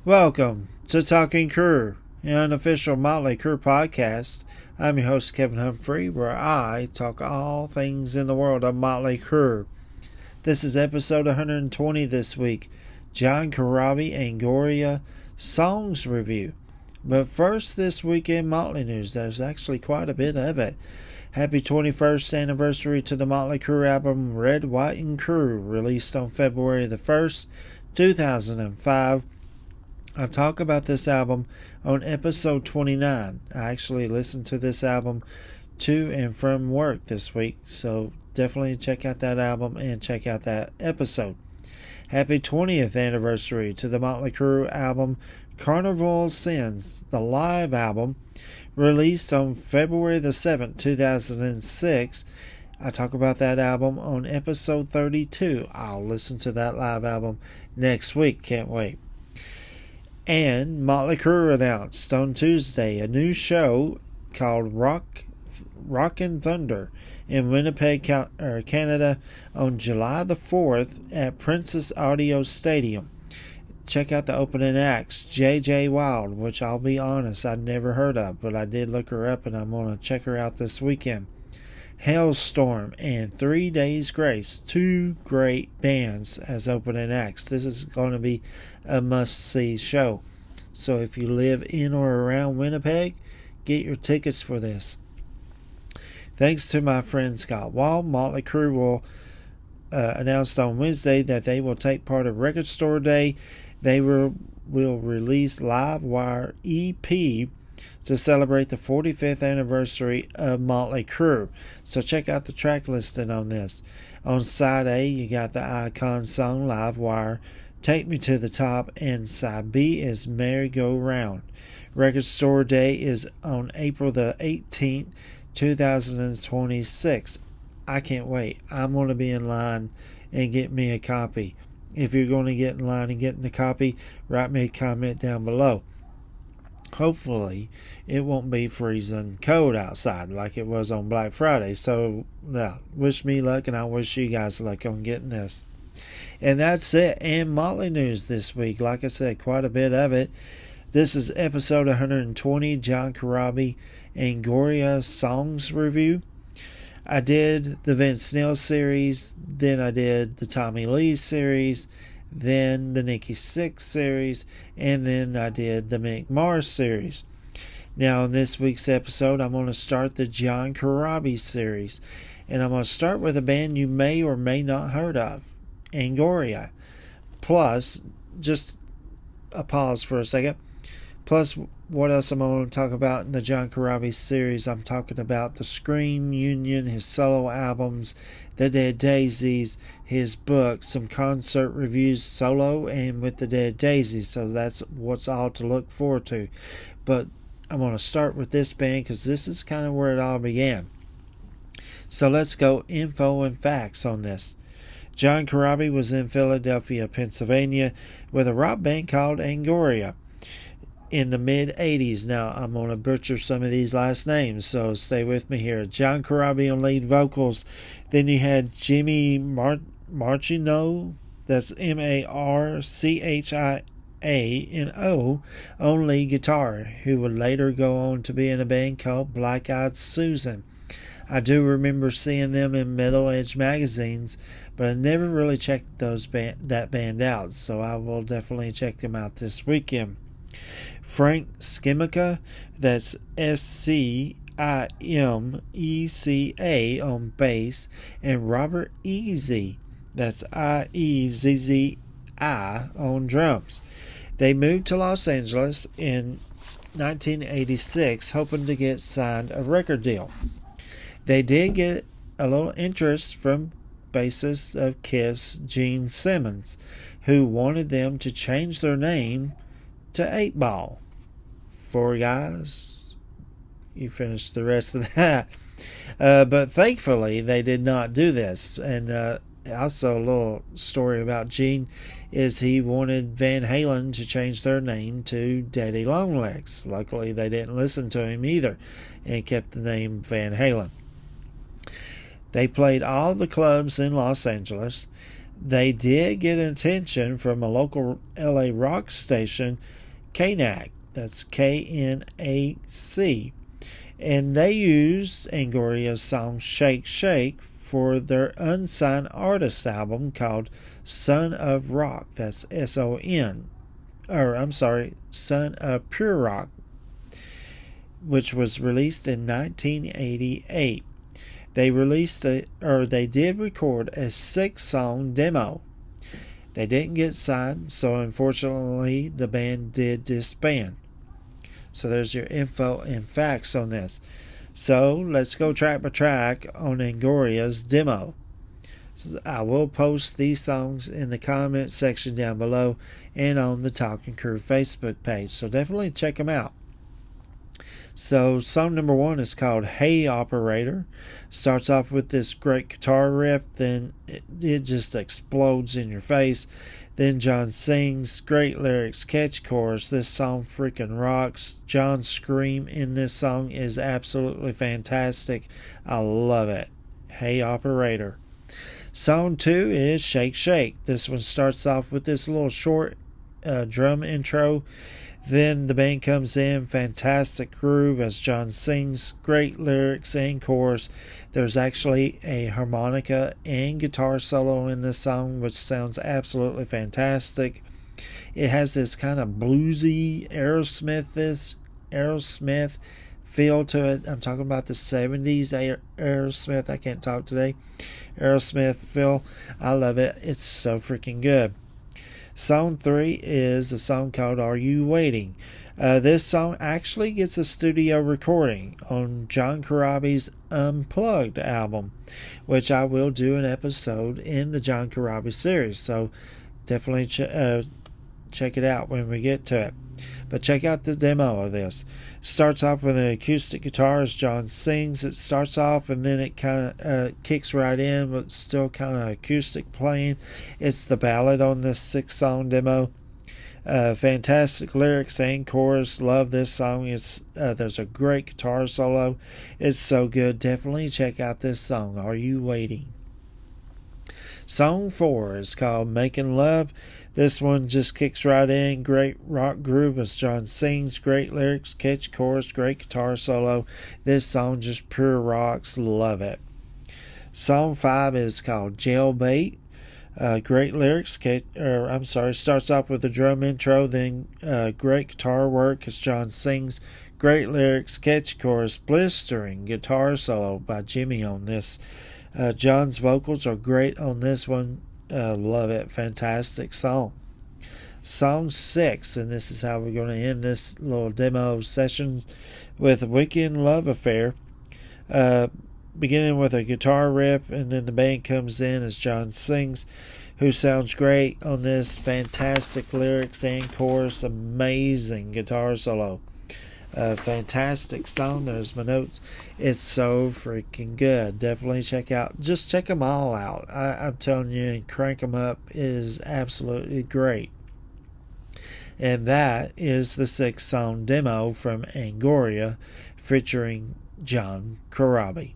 Welcome to Talking Crue, an unofficial Motley Crue podcast. I'm your host, Kevin Humphrey, where I talk all things in the world of Motley Crue. This is episode 120 this week, John Corabi Angora Songs Review. But first, this week in Motley news, there's actually quite a bit of it. Happy 21st anniversary to the Motley Crue album Red, White, and Crue, released on February the 1st, 2005. I'll talk about this album on episode 29. I actually listened to this album to and from work this week, so definitely check out that album and check out that episode. Happy 20th anniversary to the Motley Crue album Carnival Sins, the live album, released on February the 7th, 2006. I talk about that album on episode 32. I'll listen to that live album next week. Can't wait. And Motley Crue announced on Tuesday a new show called Rockin' Thunder in Winnipeg, Canada on July the 4th at Princess Audio Stadium. Check out the opening acts, J.J. Wild, which I'll be honest, I'd never heard of, but I did look her up and I'm going to check her out this weekend. Hailstorm and 3 Days Grace, two great bands as opening acts. This is going to be a must-see show. So if you live in or around Winnipeg, get your tickets for this. Thanks to my friend Scott Wall, Motley Crue will announced on Wednesday that they will take part of Record Store Day. They will release Live Wire EP to celebrate the 45th anniversary of Motley Crue. So check out the track listing on this. On side A, you got the icon song Live Wire, Take Me to the Top, and side B is Merry Go Round. Record Store Day is on April the 18th, 2026. I can't wait. I'm going to be in line and get me a copy. If you're going to get in line and get a copy, write me a comment down below. Hopefully, it won't be freezing cold outside like it was on Black Friday. So, wish me luck, and I wish you guys luck on getting this. And that's it. And Motley news this week. Like I said, quite a bit of it. This is episode 120, John Corabi Angora Songs Review. I did the Vince Neil series, then I did the Tommy Lee series, then the Nikki Sixx series, and then I did the Mick Mars series. Now in this week's episode, I'm going to start the John Corabi series, and I'm going to start with a band you may or may not heard of, Angora. Plus, just a pause for a second. Plus, what else I'm going to talk about in the John Corabi series? I'm talking about the Scream Union, his solo albums, the Dead Daisies, his book, some concert reviews solo and with the Dead Daisies. So that's what's all to look forward to. But I'm going to start with this band because this is kind of where it all began. So let's go info and facts on this. John Corabi was in Philadelphia, Pennsylvania with a rock band called Angora in the mid-'80s. Now, I'm going to butcher some of these last names, so stay with me here. John Corabi on lead vocals. Then you had Jimmy Marchino, that's Marchiano, on lead guitar, who would later go on to be in a band called Black Eyed Susan. I do remember seeing them in Metal Edge magazines, but I never really checked that band out, so I will definitely check them out this weekend. Frank Skimica, that's Scimmeca on bass, and Robert Easy, that's Iezzi on drums. They moved to Los Angeles in 1986, hoping to get signed a record deal. They did get a little interest from bassist of Kiss, Gene Simmons, who wanted them to change their name to 8 Ball. 4 guys, you finished the rest of that. But thankfully, they did not do this. And also, a little story about Gene is he wanted Van Halen to change their name to Daddy Longlegs. Luckily, they didn't listen to him either and kept the name Van Halen. They played all the clubs in Los Angeles. They did get attention from a local LA rock station, KNAC. That's KNAC. And they used Angoria's song Shake Shake for their unsigned artist album called Son of Rock. That's SON. Son of Pure Rock, which was released in 1988. They did record a 6-song demo. They didn't get signed, so unfortunately the band did disband. So there's your info and facts on this. So let's go track by track on Angoria's demo. I will post these songs in the comment section down below and on the Talking Crue Facebook page. So definitely check them out. So song number 1 is called Hey Operator. Starts off with this great guitar riff, then it just explodes in your face. Then John sings, great lyrics, catchy chorus. This song freaking rocks. John's scream in this song is absolutely fantastic. I love it. Hey Operator. Song 2 is Shake Shake. This one starts off with this little short drum intro. Then the band comes in, fantastic groove as John sings, great lyrics and chorus. There's actually a harmonica and guitar solo in this song, which sounds absolutely fantastic. It has this kind of bluesy Aerosmith feel to it. I'm talking about the 70s Aerosmith. I can't talk today. Aerosmith feel. I love it. It's so freaking good. Song 3 is a song called Are You Waiting? This song actually gets a studio recording on John Corabi's Unplugged album, which I will do an episode in the John Corabi series. So definitely check it out when we get to it. But check out the demo of this. Starts off with an acoustic guitar as John sings. It starts off and then it kind of kicks right in, but still kind of acoustic playing. It's the ballad on this 6-song demo. Fantastic lyrics and chorus. Love this song. There's a great guitar solo. It's so good. Definitely check out this song. Are You Waiting? Song 4 is called Making Love. This one just kicks right in. Great rock groove as John sings. Great lyrics, catchy chorus, great guitar solo. This song just pure rocks. Love it. Song 5 is called Jailbait. Great lyrics. Starts off with a drum intro, then great guitar work as John sings. Great lyrics, catchy chorus, blistering guitar solo by Jimmy on this. John's vocals are great on this one. Love it. Fantastic song. Song 6, and this is how we're going to end this little demo session, with Weekend Love Affair. Beginning with a guitar riff, and then the band comes in as John sings, who sounds great on this. Fantastic lyrics and chorus. Amazing guitar solo. Fantastic song. There's my notes. It's so freaking good. Definitely check them all out. I'm telling you, and Crank 'em Up is absolutely great. And that is the 6-song demo from Angora featuring John Corabi.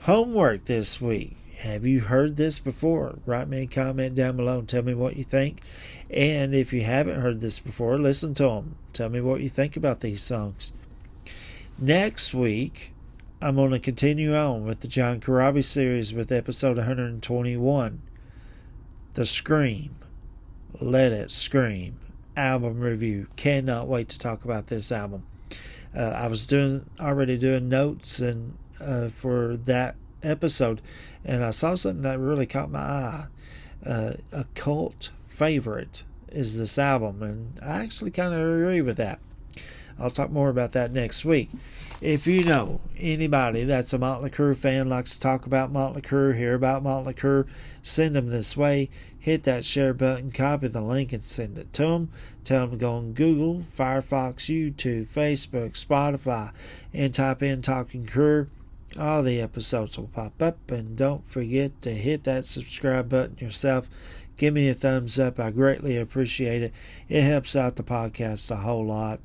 Homework this week. Have you heard this before? Write me a comment down below and tell me what you think. And if you haven't heard this before, listen to them. Tell me what you think about these songs. Next week, I'm going to continue on with the John Corabi series with episode 121. The Scream. Let It Scream. Album review. Cannot wait to talk about this album. I was already doing notes and for that episode, and I saw something that really caught my eye. A cult favorite is this album, and I actually kind of agree with that. I'll talk more about that next week. If you know anybody that's a Motley Crue fan, likes to talk about Motley Crue, hear about Motley Crue, send them this way. Hit that share button, copy the link, and send it to them. Tell them to go on Google, Firefox, YouTube, Facebook, Spotify, and type in Talking Crue. All the episodes will pop up, and don't forget to hit that subscribe button yourself. Give me a thumbs up. I greatly appreciate it. It helps out the podcast a whole lot.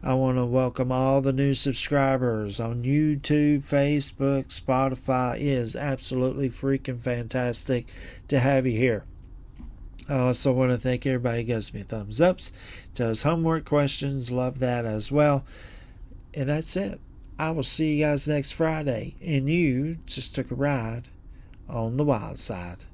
I want to welcome all the new subscribers on YouTube, Facebook, Spotify. It is absolutely freaking fantastic to have you here. I also want to thank everybody who gives me thumbs ups, does homework questions, love that as well. And that's it. I will see you guys next Friday, and you just took a ride on the wild side.